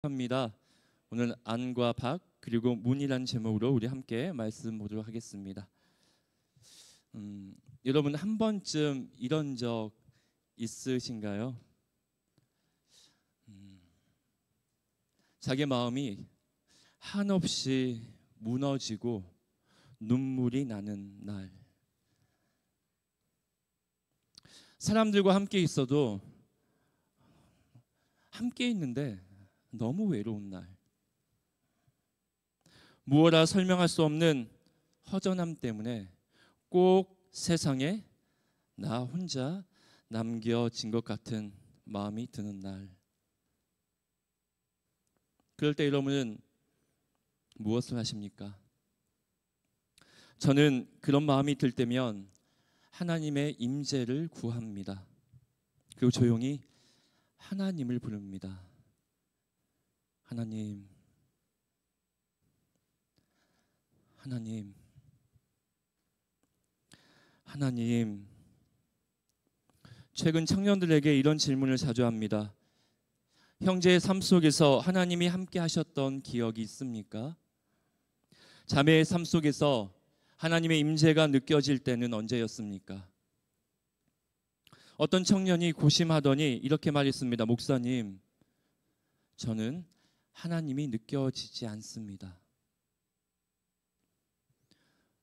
합니다. 오늘 안과 박 그리고 문이란 제목으로 우리 함께 말씀 보도록 하겠습니다. 여러분 한 번쯤 이런 적 있으신가요? 자기 마음이 한없이 무너지고 눈물이 나는 날, 사람들과 함께 있어도 함께 있는데 너무 외로운 날, 무엇라 설명할 수 없는 허전함 때문에 꼭 세상에 나 혼자 남겨진 것 같은 마음이 드는 날, 그럴 때 여러분은 무엇을 하십니까? 저는 그런 마음이 들 때면 하나님의 임재를 구합니다. 그리고 조용히 하나님을 부릅니다. 하나님, 하나님, 하나님. 최근 청년들에게 이런 질문을 자주 합니다. 형제의 삶 속에서 하나님이 함께 하셨던 기억이 있습니까? 자매의 삶 속에서 하나님의 임재가 느껴질 때는 언제였습니까? 어떤 청년이 고심하더니 이렇게 말했습니다. 목사님, 저는 하나님이 느껴지지 않습니다.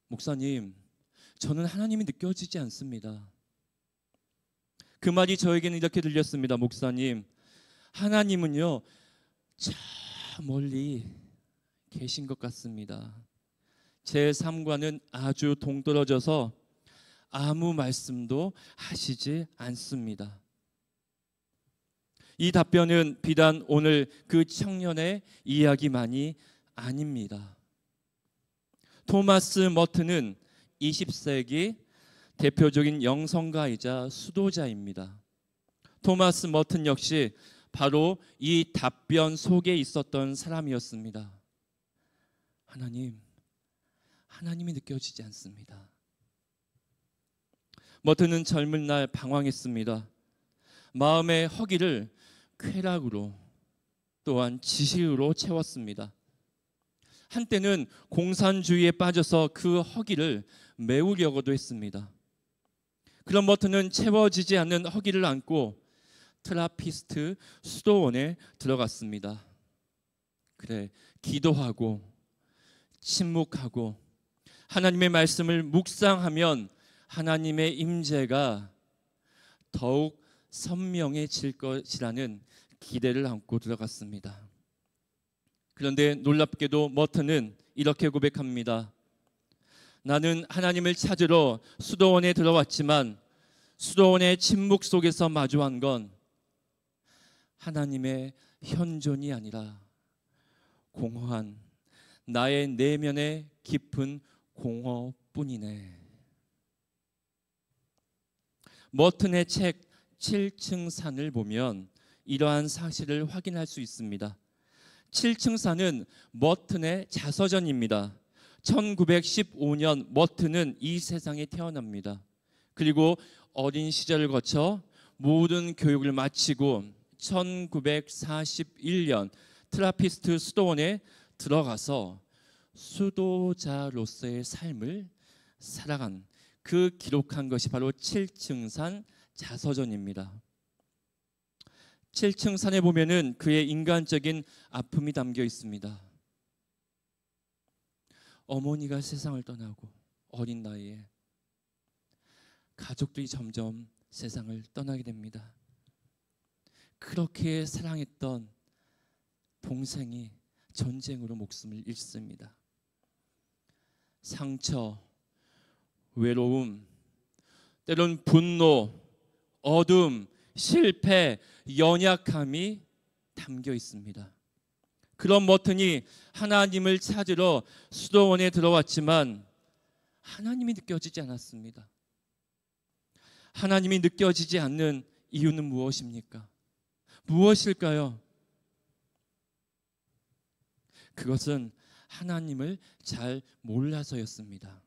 목사님, 저는 하나님이 느껴지지 않습니다. 그 말이 저에게는 이렇게 들렸습니다. 목사님, 하나님은요, 저 멀리 계신 것 같습니다. 제 삶과는 아주 동떨어져서 아무 말씀도 하시지 않습니다. 이 답변은 비단 오늘 그 청년의 이야기만이 아닙니다. 토마스 머튼은 20세기 대표적인 영성가이자 수도자입니다. 토마스 머튼 역시 바로 이 답변 속에 있었던 사람이었습니다. 하나님이 느껴지지 않습니다. 머튼은 젊은 날 방황했습니다. 마음의 허기를 쾌락으로 또한 지식으로 채웠습니다. 한때는 공산주의에 빠져서 그 허기를 메우려고도 했습니다. 그런 머튼은 채워지지 않는 허기를 안고 트라피스트 수도원에 들어갔습니다. 그래, 기도하고 침묵하고 하나님의 말씀을 묵상하면 하나님의 임재가 더욱 선명해질 것이라는 기대를 안고 들어갔습니다. 그런데 놀랍게도 머튼은 이렇게 고백합니다. 나는 하나님을 찾으러 수도원에 들어왔지만 수도원의 침묵 속에서 마주한 건 하나님의 현존이 아니라 공허한 나의 내면의 깊은 공허뿐이네. 머튼의 책 7층 산을 보면 이러한 사실을 확인할 수 있습니다. 7층 산은 머튼의 자서전입니다. 1915년 머튼은 이 세상에 태어납니다. 그리고 어린 시절을 거쳐 모든 교육을 마치고 1941년 트라피스트 수도원에 들어가서 수도자로서의 삶을 살아간, 그 기록한 것이 바로 7층 산 자서전입니다. 7층 산에 보면은 그의 인간적인 아픔이 담겨 있습니다. 어머니가 세상을 떠나고 어린 나이에 가족들이 점점 세상을 떠나게 됩니다. 그렇게 사랑했던 동생이 전쟁으로 목숨을 잃습니다. 상처, 외로움, 때론 분노, 어둠, 실패, 연약함이 담겨 있습니다. 그런 머튼이 하나님을 찾으러 수도원에 들어왔지만 하나님이 느껴지지 않았습니다. 하나님이 느껴지지 않는 이유는 무엇입니까? 무엇일까요? 그것은 하나님을 잘 몰라서였습니다.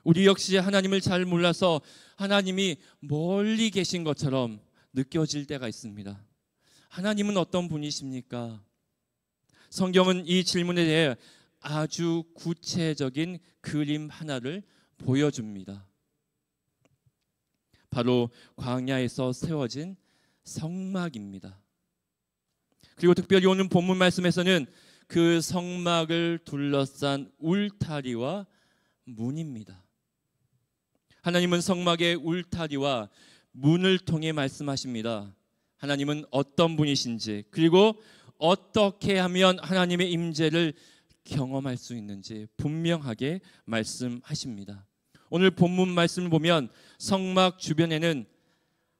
우리 역시 하나님을 잘 몰라서 하나님이 멀리 계신 것처럼 느껴질 때가 있습니다. 하나님은 어떤 분이십니까? 성경은 이 질문에 대해 아주 구체적인 그림 하나를 보여줍니다. 바로 광야에서 세워진 성막입니다. 그리고 특별히 오늘 본문 말씀에서는 그 성막을 둘러싼 울타리와 문입니다. 하나님은 성막의 울타리와 문을 통해 말씀하십니다. 하나님은 어떤 분이신지, 그리고 어떻게 하면 하나님의 임재를 경험할 수 있는지 분명하게 말씀하십니다. 오늘 본문 말씀을 보면 성막 주변에는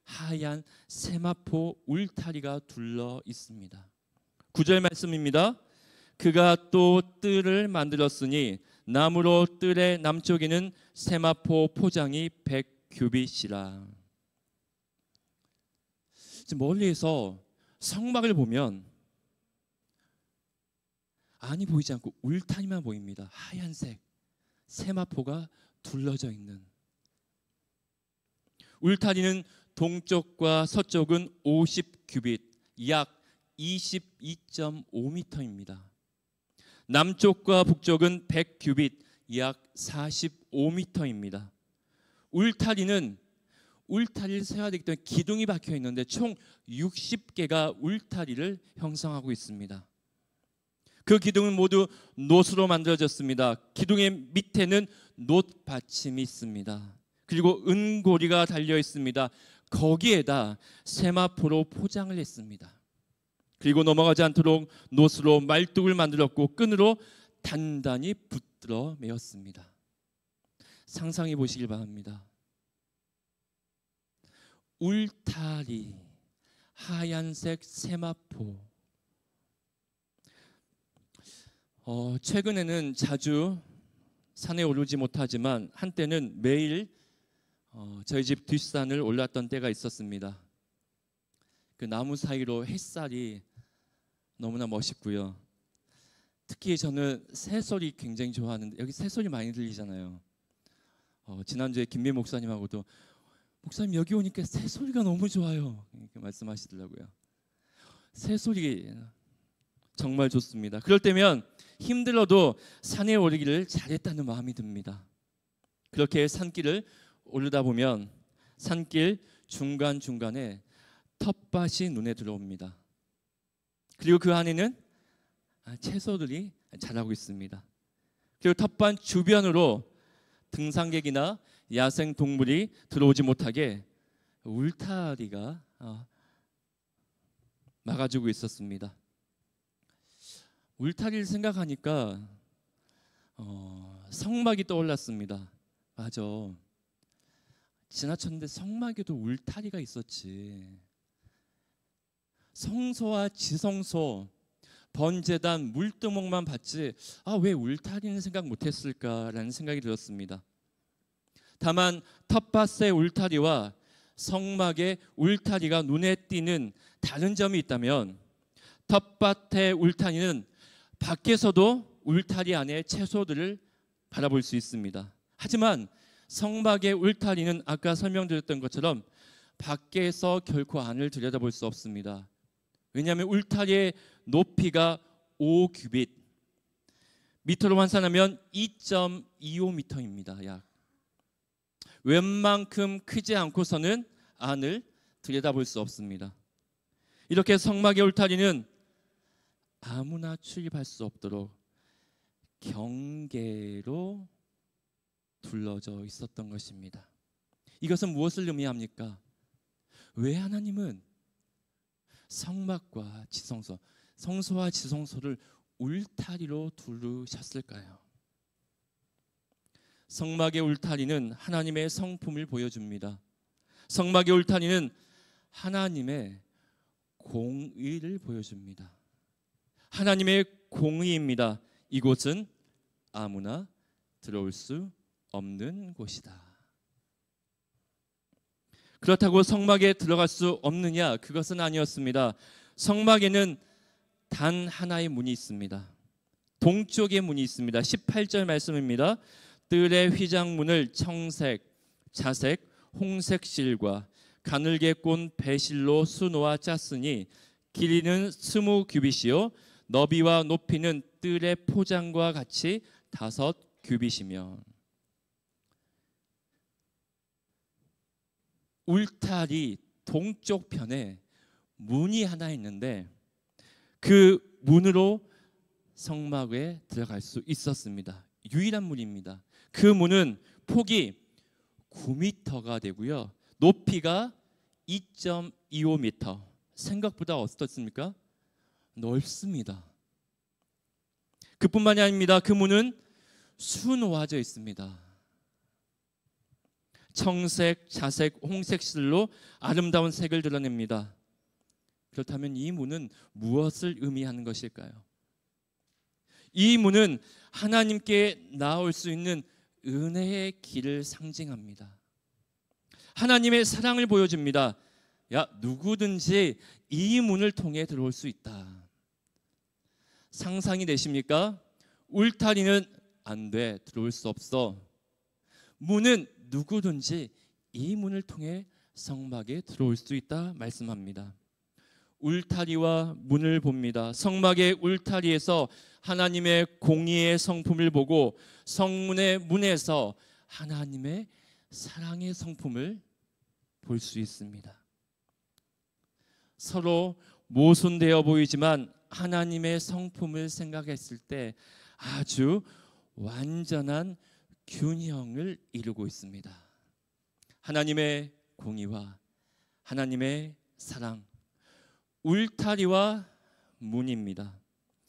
하얀 세마포 울타리가 둘러 있습니다. 9절 말씀입니다. 그가 또 뜰을 만들었으니 나무로 뜰의 남쪽에는 세마포 포장이 100규빗이라. 멀리에서 성막을 보면 안이 보이지 않고 울타리만 보입니다. 하얀색 세마포가 둘러져 있는. 울타리는 동쪽과 서쪽은 50규빗, 약 22.5m입니다. 남쪽과 북쪽은 100규빗, 약 45m입니다. 울타리는 울타리를 세워야 되기 때문에 기둥이 박혀 있는데 총 60개가 울타리를 형성하고 있습니다. 그 기둥은 모두 놋으로 만들어졌습니다. 기둥의 밑에는 놋 받침이 있습니다. 그리고 은고리가 달려 있습니다. 거기에다 세마포로 포장을 했습니다. 그리고 넘어가지 않도록 놋으로 말뚝을 만들었고 끈으로 단단히 붙들어 매었습니다. 상상해 보시길 바랍니다. 울타리, 하얀색 세마포. 최근에는 자주 산에 오르지 못하지만 한때는 매일 저희 집 뒷산을 올랐던 때가 있었습니다. 그 나무 사이로 햇살이 너무나 멋있고요. 특히 저는 새소리 굉장히 좋아하는데 여기 새소리 많이 들리잖아요. 지난주에 김민 목사님하고도 목사님 여기 오니까 새소리가 너무 좋아요 이렇게 말씀하시더라고요. 새소리 정말 좋습니다. 그럴 때면 힘들어도 산에 오르기를 잘했다는 마음이 듭니다. 그렇게 산길을 오르다 보면 산길 중간중간에 텃밭이 눈에 들어옵니다. 그리고 그 안에는 채소들이 자라고 있습니다. 그리고 텃밭 주변으로 등산객이나 야생 동물이 들어오지 못하게 울타리가 막아주고 있었습니다. 울타리를 생각하니까 성막이 떠올랐습니다. 맞아. 지나쳤는데 성막에도 울타리가 있었지. 성소와 지성소, 번제단, 물두멍만 봤지 왜 울타리는 생각 못했을까라는 생각이 들었습니다. 다만 텃밭의 울타리와 성막의 울타리가 눈에 띄는 다른 점이 있다면 텃밭의 울타리는 밖에서도 울타리 안에 채소들을 바라볼 수 있습니다. 하지만 성막의 울타리는 아까 설명드렸던 것처럼 밖에서 결코 안을 들여다볼 수 없습니다. 왜냐하면 울타리의 높이가 5규빗, 미터로 환산하면 2.25m입니다. 약. 웬만큼 크지 않고서는 안을 들여다볼 수 없습니다. 이렇게 성막의 울타리는 아무나 출입할 수 없도록 경계로 둘러져 있었던 것입니다. 이것은 무엇을 의미합니까? 왜 하나님은 성막과 지성소, 성소와 지성소를 울타리로 두르셨을까요? 성막의 울타리는 하나님의 성품을 보여줍니다. 성막의 울타리는 하나님의 공의를 보여줍니다. 하나님의 공의입니다. 이곳은 아무나 들어올 수 없는 곳이다. 그렇다고 성막에 들어갈 수 없느냐? 그것은 아니었습니다. 성막에는 단 하나의 문이 있습니다. 동쪽에 문이 있습니다. 18절 말씀입니다. 뜰의 휘장문을 청색, 자색, 홍색 실과 가늘게 꼰 배실로 수놓아 짰으니 길이는 20규빗이요 너비와 높이는 뜰의 포장과 같이 5규빗이며 울타리 동쪽 편에 문이 하나 있는데 그 문으로 성막에 들어갈 수 있었습니다. 유일한 문입니다. 그 문은 폭이 9m가 되고요. 높이가 2.25m. 생각보다 어떻습니까? 넓습니다. 그뿐만이 아닙니다. 그 문은 수놓아져 있습니다. 청색, 자색, 홍색 실로 아름다운 색을 드러냅니다. 그렇다면 이 문은 무엇을 의미하는 것일까요? 이 문은 하나님께 나올 수 있는 은혜의 길을 상징합니다. 하나님의 사랑을 보여줍니다. 야, 누구든지 이 문을 통해 들어올 수 있다. 상상이 되십니까? 울타리는 안 돼, 들어올 수 없어. 문은 누구든지 이 문을 통해 성막에 들어올 수 있다 말씀합니다. 울타리와 문을 봅니다. 성막의 울타리에서 하나님의 공의의 성품을 보고 성문의 문에서 하나님의 사랑의 성품을 볼 수 있습니다. 서로 모순되어 보이지만 하나님의 성품을 생각했을 때 아주 완전한 균형을 이루고 있습니다. 하나님의 공의와 하나님의 사랑, 울타리와 문입니다.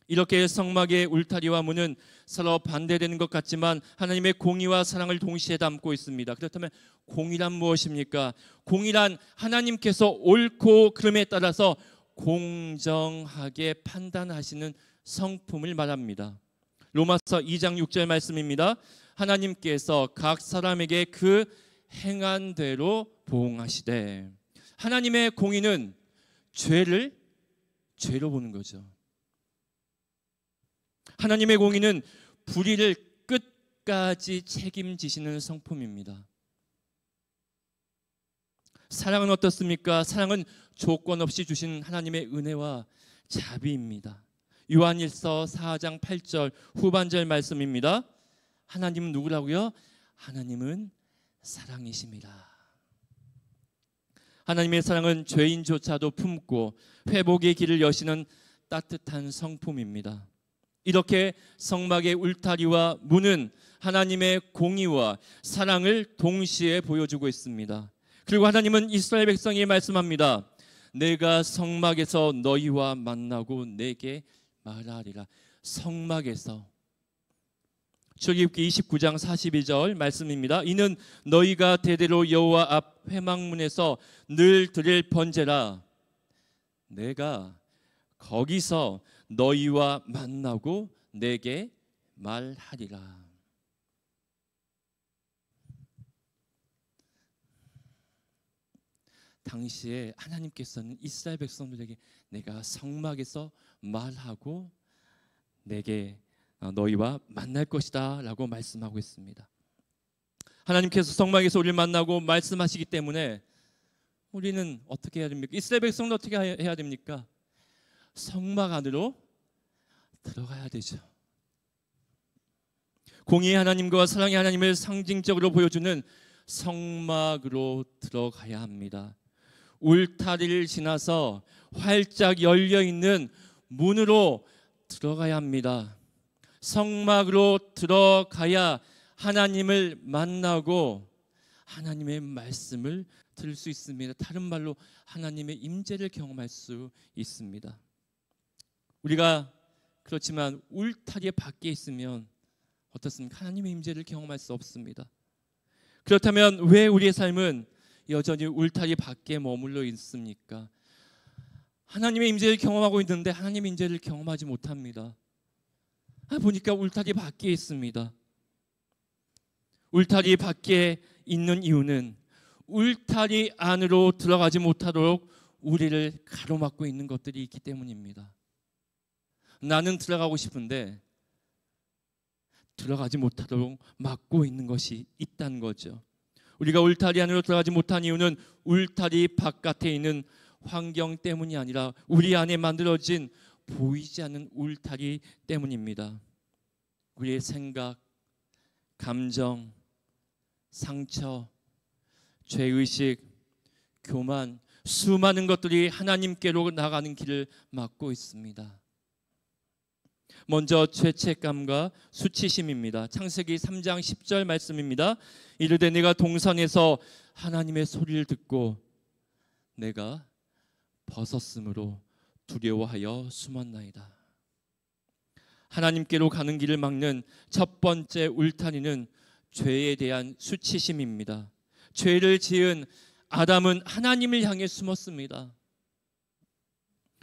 이렇게 성막의 울타리와 문은 서로 반대되는 것 같지만 하나님의 공의와 사랑을 동시에 담고 있습니다. 그렇다면 공의란 무엇입니까? 공의란 하나님께서 옳고 그름에 따라서 공정하게 판단하시는 성품을 말합니다. 로마서 2장 6절 말씀입니다. 하나님께서 각 사람에게 그 행한 대로 보응하시되, 하나님의 공의는 죄를 죄로 보는 거죠. 하나님의 공의는 불의를 끝까지 책임지시는 성품입니다. 사랑은 어떻습니까? 사랑은 조건 없이 주신 하나님의 은혜와 자비입니다. 요한일서 4장 8절 후반절 말씀입니다. 하나님은 누구라고요? 하나님은 사랑이십니다. 하나님의 사랑은 죄인조차도 품고 회복의 길을 여시는 따뜻한 성품입니다. 이렇게 성막의 울타리와 문은 하나님의 공의와 사랑을 동시에 보여주고 있습니다. 그리고 하나님은 이스라엘 백성에게 말씀합니다. 내가 성막에서 너희와 만나고 내게 말하리라. 성막에서, 출애굽기 29장 42절 말씀입니다. 이는 너희가 대대로 여호와 앞 회막문에서 늘 드릴 번제라. 내가 거기서 너희와 만나고 내게 말하리라. 당시에 하나님께서는 이스라엘 백성들에게 내가 성막에서 말하고 내게 너희와 만날 것이다 라고 말씀하고 있습니다. 하나님께서 성막에서 우리를 만나고 말씀하시기 때문에 우리는 어떻게 해야 됩니까? 이스라엘 백성은 어떻게 해야 됩니까? 성막 안으로 들어가야 되죠. 공의의 하나님과 사랑의 하나님을 상징적으로 보여주는 성막으로 들어가야 합니다. 울타리를 지나서 활짝 열려있는 문으로 들어가야 합니다. 성막으로 들어가야 하나님을 만나고 하나님의 말씀을 들을 수 있습니다. 다른 말로 하나님의 임재를 경험할 수 있습니다. 우리가 그렇지만 울타리 밖에 있으면 어떻습니까? 하나님의 임재를 경험할 수 없습니다. 그렇다면 왜 우리의 삶은 여전히 울타리 밖에 머물러 있습니까? 하나님의 임재를 경험하고 있는데 하나님의 임재를 경험하지 못합니다. 보니까 울타리 밖에 있습니다. 울타리 밖에 있는 이유는 울타리 안으로 들어가지 못하도록 우리를 가로막고 있는 것들이 있기 때문입니다. 나는 들어가고 싶은데 들어가지 못하도록 막고 있는 것이 있다는 거죠. 우리가 울타리 안으로 들어가지 못한 이유는 울타리 바깥에 있는 환경 때문이 아니라 우리 안에 만들어진 보이지 않는 울타리 때문입니다. 우리의 생각, 감정, 상처, 죄의식, 교만, 수많은 것들이 하나님께로 나가는 길을 막고 있습니다. 먼저 죄책감과 수치심입니다. 창세기 3장 10절 말씀입니다. 이르되 내가 동산에서 하나님의 소리를 듣고 내가 벗었으므로 두려워하여 숨었나이다. 하나님께로 가는 길을 막는 첫 번째 울타리는 죄에 대한 수치심입니다. 죄를 지은 아담은 하나님을 향해 숨었습니다.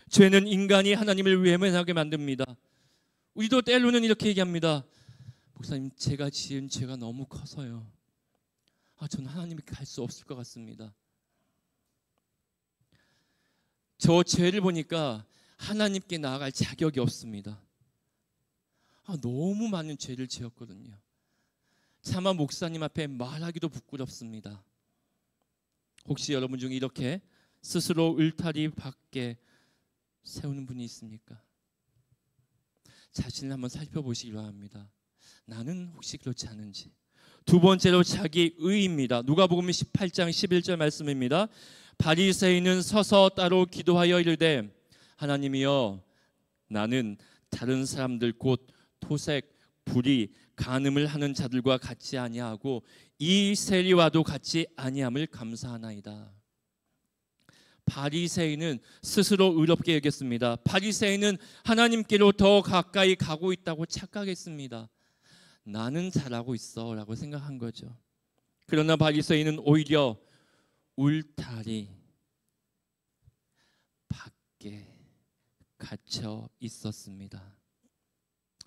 죄는 인간이 하나님을 외면하게 만듭니다. 우리도 때로는 이렇게 얘기합니다. 목사님, 제가 지은 죄가 너무 커서요. 저는 하나님께 갈 수 없을 것 같습니다. 저 죄를 보니까 하나님께 나아갈 자격이 없습니다. 너무 많은 죄를 지었거든요. 차마 목사님 앞에 말하기도 부끄럽습니다. 혹시 여러분 중에 이렇게 스스로 울타리 밖에 세우는 분이 있습니까? 자신을 한번 살펴보시기 바랍니다. 나는 혹시 그렇지 않은지. 두 번째로 자기 의입니다. 누가복음 18장 11절 말씀입니다. 바리새인은 서서 따로 기도하여 이르되 하나님이여 나는 다른 사람들 곧 토색, 불의, 간음을 하는 자들과 같이 아니하고 이 세리와도 같이 아니함을 감사하나이다. 바리새인은 스스로 의롭게 여겼습니다. 바리새인은 하나님께로 더 가까이 가고 있다고 착각했습니다. 나는 잘하고 있어 라고 생각한 거죠. 그러나 바리새인은 오히려 울타리 밖에 갇혀 있었습니다.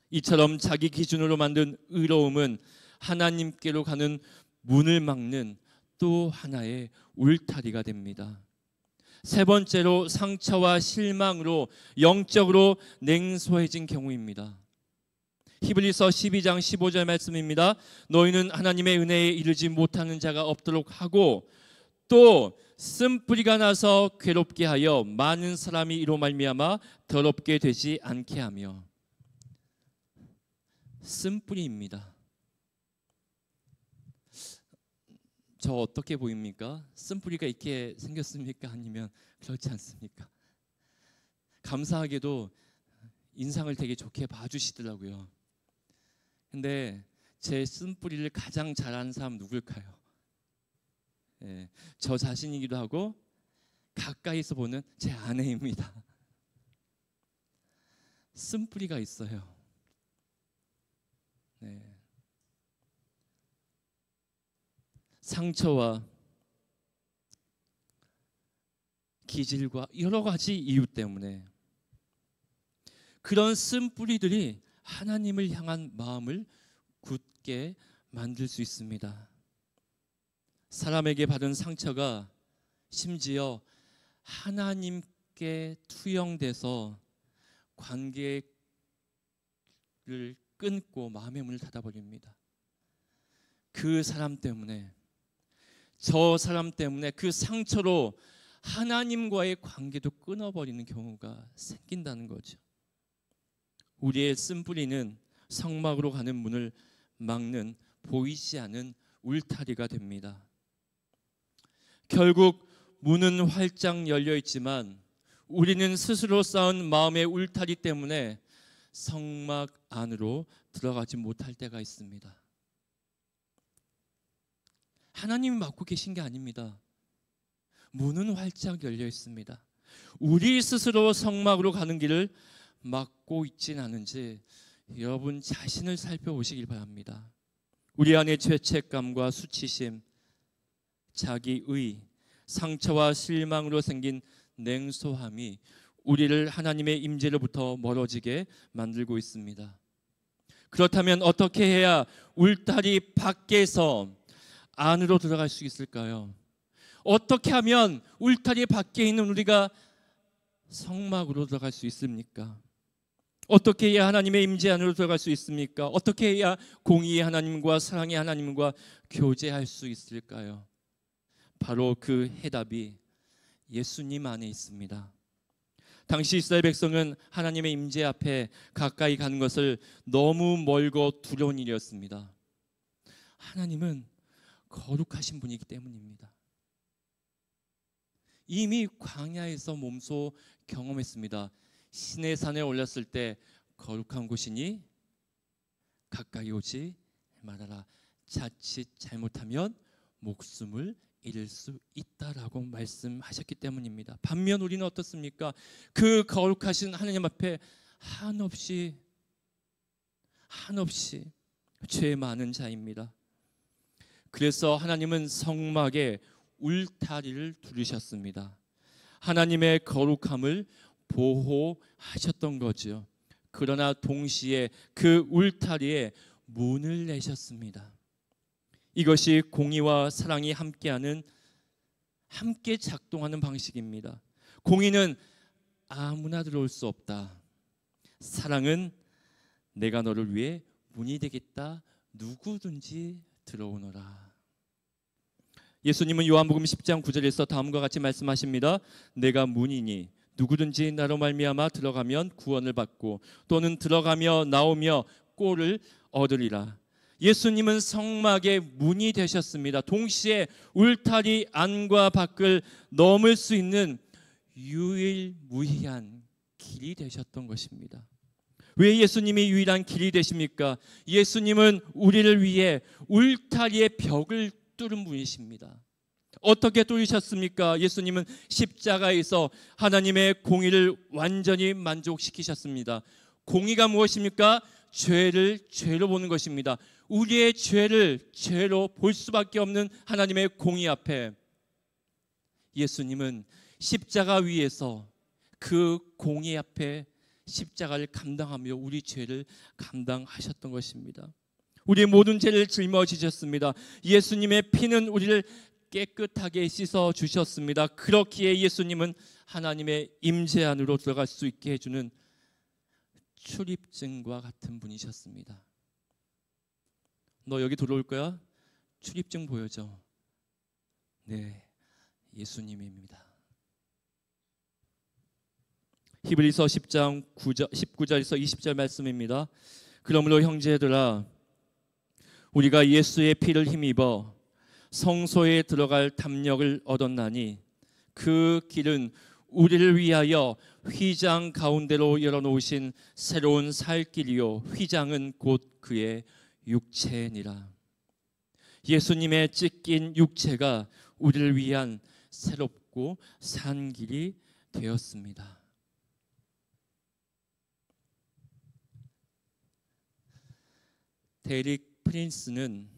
이처럼 자기 기준으로 만든 의로움은 하나님께로 가는 문을 막는 또 하나의 울타리가 됩니다. 세 번째로 상처와 실망으로 영적으로 냉소해진 경우입니다. 히브리서 12장 15절 말씀입니다. 너희는 하나님의 은혜에 이르지 못하는 자가 없도록 하고 또 쓴뿌리가 나서 괴롭게 하여 많은 사람이 이로 말미암아 더럽게 되지 않게 하며. 쓴뿌리입니다. 저 어떻게 보입니까? 쓴뿌리가 이렇게 생겼습니까? 아니면 그렇지 않습니까? 감사하게도 인상을 되게 좋게 봐주시더라고요. 근데 제 쓴뿌리를 가장 잘하는 사람 누굴까요? 저 자신이기도 하고 가까이서 보는 제 아내입니다. 쓴뿌리가 있어요. 상처와 기질과 여러 가지 이유 때문에 그런 쓴뿌리들이 하나님을 향한 마음을 굳게 만들 수 있습니다. 사람에게 받은 상처가 심지어 하나님께 투영돼서 관계를 끊고 마음의 문을 닫아버립니다. 그 사람 때문에, 저 사람 때문에 그 상처로 하나님과의 관계도 끊어버리는 경우가 생긴다는 거죠. 우리의 쓴뿌리는 성막으로 가는 문을 막는 보이지 않는 울타리가 됩니다. 결국 문은 활짝 열려 있지만 우리는 스스로 쌓은 마음의 울타리 때문에 성막 안으로 들어가지 못할 때가 있습니다. 하나님이 막고 계신 게 아닙니다. 문은 활짝 열려 있습니다. 우리 스스로 성막으로 가는 길을 막고 있진 않은지 여러분 자신을 살펴보시길 바랍니다. 우리 안에 죄책감과 수치심, 자기의, 상처와 실망으로 생긴 냉소함이 우리를 하나님의 임재로부터 멀어지게 만들고 있습니다. 그렇다면 어떻게 해야 울타리 밖에서 안으로 들어갈 수 있을까요? 어떻게 하면 울타리 밖에 있는 우리가 성막으로 들어갈 수 있습니까? 어떻게 해야 하나님의 임재 안으로 들어갈 수 있습니까? 어떻게 해야 공의의 하나님과 사랑의 하나님과 교제할 수 있을까요? 바로 그 해답이 예수님 안에 있습니다. 당시 이스라엘 백성은 하나님의 임재 앞에 가까이 가는 것을 너무 멀고 두려운 일이었습니다. 하나님은 거룩하신 분이기 때문입니다. 이미 광야에서 몸소 경험했습니다. 시내산에 올랐을 때 거룩한 곳이니 가까이 오지 말아라. 자칫 잘못하면 목숨을 잃을 수 있다라고 말씀하셨기 때문입니다. 반면 우리는 어떻습니까? 그 거룩하신 하나님 앞에 한없이 죄 많은 자입니다. 그래서 하나님은 성막에 울타리를 두르셨습니다. 하나님의 거룩함을 보호하셨던 거죠. 그러나 동시에 그 울타리에 문을 내셨습니다. 이것이 공의와 사랑이 함께 작동하는 방식입니다. 공의는 아무나 들어올 수 없다. 사랑은 내가 너를 위해 문이 되겠다. 누구든지 들어오너라. 예수님은 요한복음 10장 9절에서 다음과 같이 말씀하십니다. 내가 문이니 누구든지 나로 말미암아 들어가면 구원을 받고 또는 들어가며 나오며 꼴을 얻으리라. 예수님은 성막의 문이 되셨습니다. 동시에 울타리 안과 밖을 넘을 수 있는 유일무이한 길이 되셨던 것입니다. 왜 예수님이 유일한 길이 되십니까? 예수님은 우리를 위해 울타리의 벽을 뚫은 분이십니다. 어떻게 뚫으셨습니까? 예수님은 십자가에서 하나님의 공의를 완전히 만족시키셨습니다. 공의가 무엇입니까? 죄를 죄로 보는 것입니다. 우리의 죄를 죄로 볼 수밖에 없는 하나님의 공의 앞에 예수님은 십자가 위에서 그 공의 앞에 십자가를 감당하며 우리 죄를 감당하셨던 것입니다. 우리의 모든 죄를 짊어지셨습니다. 예수님의 피는 우리를 깨끗하게 씻어 주셨습니다. 그렇기에 예수님은 하나님의 임재 안으로 들어갈 수 있게 해주는 출입증과 같은 분이셨습니다. 너 여기 들어올 거야? 출입증 보여줘. 네, 예수님입니다. 히브리서 10장 19절에서 20절 말씀입니다. 그러므로 형제들아 우리가 예수의 피를 힘입어 성소에 들어갈 담력을 얻었나니 그 길은 우리를 위하여 휘장 가운데로 열어놓으신 새로운 살 길이요 휘장은 곧 그의 육체니라. 예수님의 찢긴 육체가 우리를 위한 새롭고 산 길이 되었습니다. 데릭 프린스는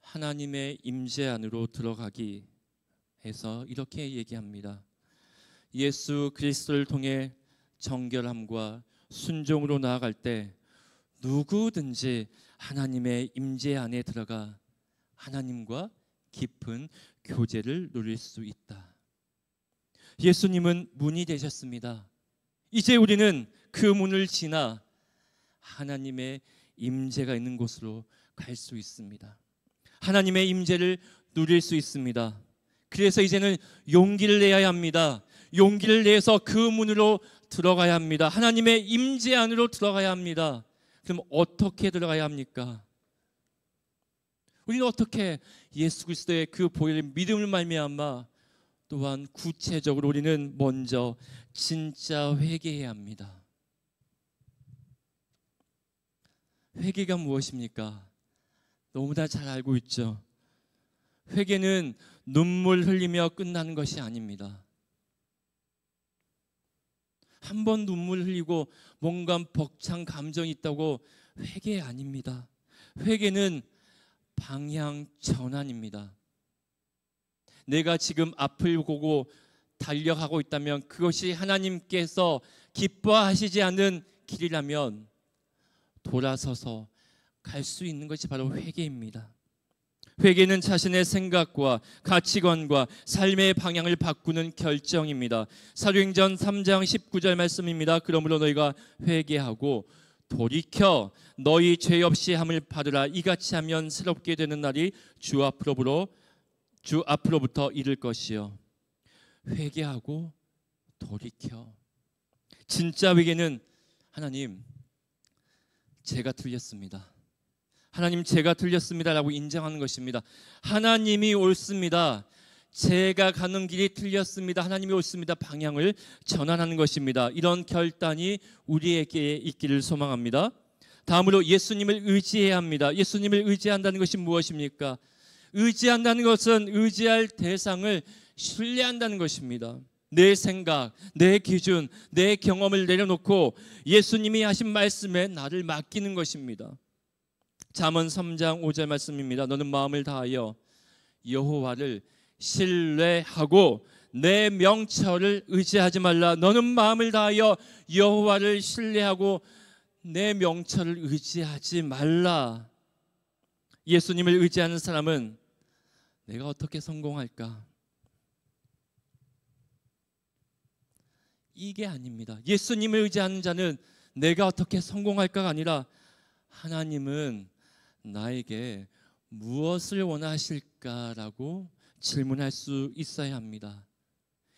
하나님의 임재 안으로 들어가기 해서 이렇게 얘기합니다. 예수 그리스도를 통해 정결함과 순종으로 나아갈 때 누구든지 하나님의 임재 안에 들어가 하나님과 깊은 교제를 누릴 수 있다. 예수님은 문이 되셨습니다. 이제 우리는 그 문을 지나 하나님의 임재가 있는 곳으로 갈 수 있습니다. 하나님의 임재를 누릴 수 있습니다. 그래서 이제는 용기를 내야 합니다. 용기를 내서 그 문으로 들어가야 합니다. 하나님의 임재 안으로 들어가야 합니다. 그럼 어떻게 들어가야 합니까? 우리는 어떻게 예수 그리스도의 그 보혈의 믿음을 말미암아 또한 구체적으로 우리는 먼저 진짜 회개해야 합니다. 회개가 무엇입니까? 너무나 잘 알고 있죠. 회개는 눈물 흘리며 끝나는 것이 아닙니다. 한 번 눈물 흘리고 뭔가 벅찬 감정이 있다고 회개 아닙니다. 회개는 방향 전환입니다. 내가 지금 앞을 보고 달려가고 있다면 그것이 하나님께서 기뻐하시지 않는 길이라면 돌아서서 갈 수 있는 것이 바로 회개입니다. 회개는 자신의 생각과 가치관과 삶의 방향을 바꾸는 결정입니다. 사도행전 3장 19절 말씀입니다. 그러므로 너희가 회개하고 돌이켜 너희 죄 없이 함을 받으라. 이같이 하면 새롭게 되는 날이 주 앞으로부터 이를 것이요. 회개하고 돌이켜. 진짜 회개는 하나님, 제가 틀렸습니다. 하나님, 제가 틀렸습니다라고 인정하는 것입니다. 하나님이 옳습니다. 제가 가는 길이 틀렸습니다. 하나님이 옳습니다. 방향을 전환하는 것입니다. 이런 결단이 우리에게 있기를 소망합니다. 다음으로 예수님을 의지해야 합니다. 예수님을 의지한다는 것이 무엇입니까? 의지한다는 것은 의지할 대상을 신뢰한다는 것입니다. 내 생각, 내 기준, 내 경험을 내려놓고 예수님이 하신 말씀에 나를 맡기는 것입니다. 잠언 3장 5절 말씀입니다. 너는 마음을 다하여 여호와를 신뢰하고 내 명철을 의지하지 말라. 너는 마음을 다하여 여호와를 신뢰하고 내 명철을 의지하지 말라. 예수님을 의지하는 사람은 내가 어떻게 성공할까? 이게 아닙니다. 예수님을 의지하는 자는 내가 어떻게 성공할까가 아니라 하나님은 나에게 무엇을 원하실까라고 질문할 수 있어야 합니다.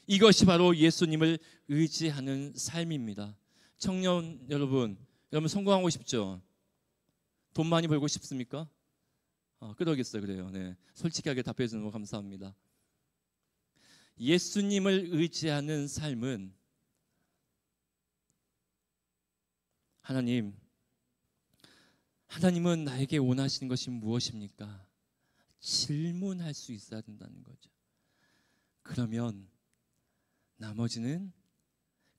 이것이 바로 예수님을 의지하는 삶입니다. 청년 여러분 성공하고 싶죠? 돈 많이 벌고 싶습니까? 끄덕였어요. 그래요. 네. 솔직하게 답해 주는 거 감사합니다. 예수님을 의지하는 삶은 하나님은 나에게 원하시는 것이 무엇입니까? 질문할 수 있어야 된다는 거죠. 그러면 나머지는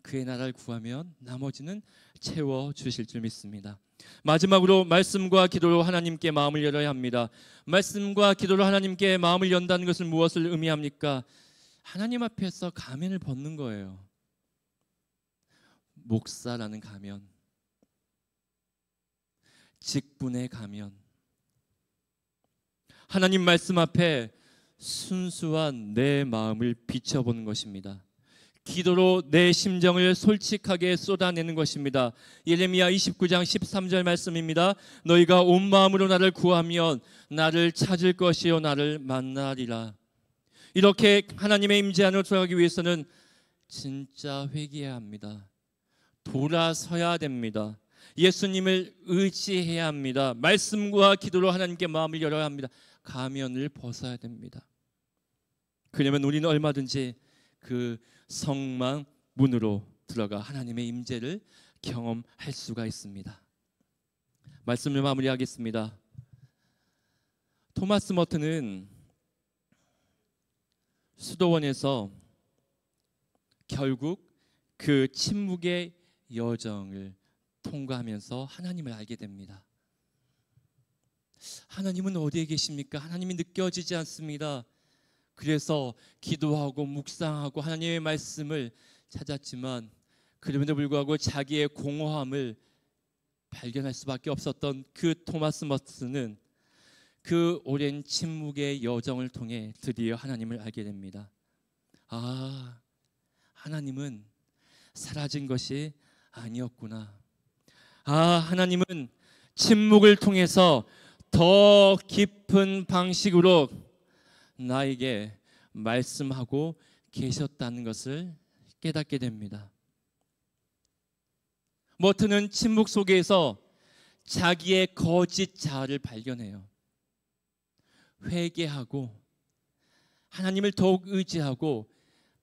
그의 나라를 구하면 나머지는 채워주실 줄 믿습니다. 마지막으로 말씀과 기도로 하나님께 마음을 열어야 합니다. 말씀과 기도로 하나님께 마음을 연다는 것은 무엇을 의미합니까? 하나님 앞에서 가면을 벗는 거예요. 목사라는 가면, 직분의 가면, 하나님 말씀 앞에 순수한 내 마음을 비춰보는 것입니다. 기도로 내 심정을 솔직하게 쏟아내는 것입니다. 예레미야 29장 13절 말씀입니다. 너희가 온 마음으로 나를 구하면 나를 찾을 것이요 나를 만나리라. 이렇게 하나님의 임재 안으로 들어가기 위해서는 진짜 회개해야 합니다. 돌아서야 됩니다. 예수님을 의지해야 합니다. 말씀과 기도로 하나님께 마음을 열어야 합니다. 가면을 벗어야 됩니다. 그러면 우리는 얼마든지 그 성막 문으로 들어가 하나님의 임재를 경험할 수가 있습니다. 말씀을 마무리하겠습니다. 토마스 머튼은 수도원에서 결국 그 침묵의 여정을 통과하면서 하나님을 알게 됩니다. 하나님은 어디에 계십니까? 하나님이 느껴지지 않습니다. 그래서 기도하고 묵상하고 하나님의 말씀을 찾았지만 그럼에도 불구하고 자기의 공허함을 발견할 수밖에 없었던 그 토마스 머튼은 그 오랜 침묵의 여정을 통해 드디어 하나님을 알게 됩니다. 하나님은 사라진 것이 아니었구나. 하나님은 침묵을 통해서 더 깊은 방식으로 나에게 말씀하고 계셨다는 것을 깨닫게 됩니다. 머튼은 침묵 속에서 자기의 거짓 자아를 발견해요. 회개하고 하나님을 더욱 의지하고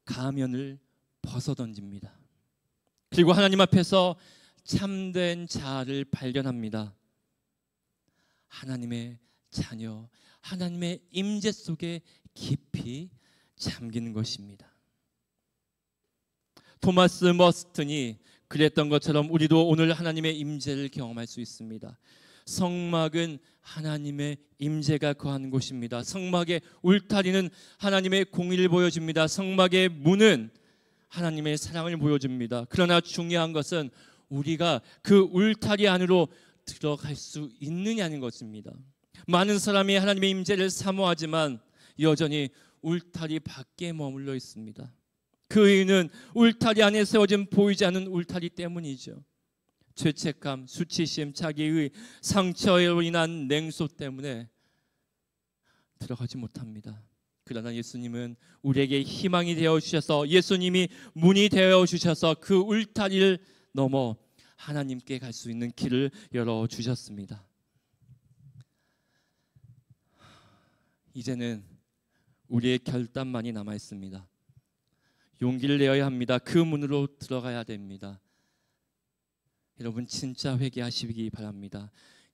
가면을 벗어던집니다. 그리고 하나님 앞에서 참된 자아를 발견합니다. 하나님의 자녀, 하나님의 임재 속에 깊이 잠기는 것입니다. 토마스 머튼이 그랬던 것처럼 우리도 오늘 하나님의 임재를 경험할 수 있습니다. 성막은 하나님의 임재가 거하는 곳입니다. 성막의 울타리는 하나님의 공의를 보여줍니다. 성막의 문은 하나님의 사랑을 보여줍니다. 그러나 중요한 것은 우리가 그 울타리 안으로 들어갈 수 있느냐는 것입니다. 많은 사람이 하나님의 임재를 사모하지만 여전히 울타리 밖에 머물러 있습니다. 그 이유는 울타리 안에 세워진 보이지 않는 울타리 때문이죠. 죄책감, 수치심, 자기의 상처로 인한 냉소 때문에 들어가지 못합니다. 그러나 예수님은 우리에게 희망이 되어 주셔서, 예수님이 문이 되어 주셔서 그 울타리를 넘어 하나님께 갈 수 있는 길을 열어 주셨습니다. 이제는 우리의 결단만이 남아 있습니다. 용기를 내어야 합니다. 그 문으로 들어가야 됩니다. 여러분, 진짜 회개하시기 바랍니다.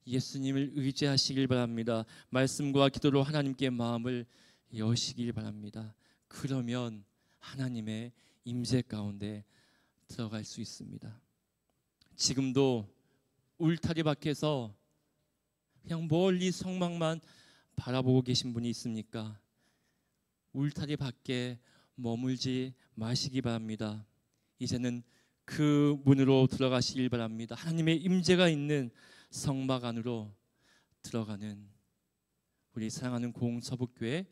예수님을 의지하시길 바랍니다. 말씀과 기도로 하나님께 마음을 여시길 바랍니다. 그러면 하나님의 임재 가운데 들어갈 수 있습니다. 지금도 울타리 밖에서 그냥 멀리 성막만 바라보고 계신 분이 있습니까? 울타리 밖에 머물지 마시기 바랍니다. 이제는 그 문으로 들어가시길 바랍니다. 하나님의 임재가 있는 성막 안으로 들어가는 우리 사랑하는 공서북교회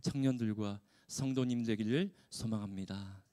청년들과 성도님 되기를 소망합니다.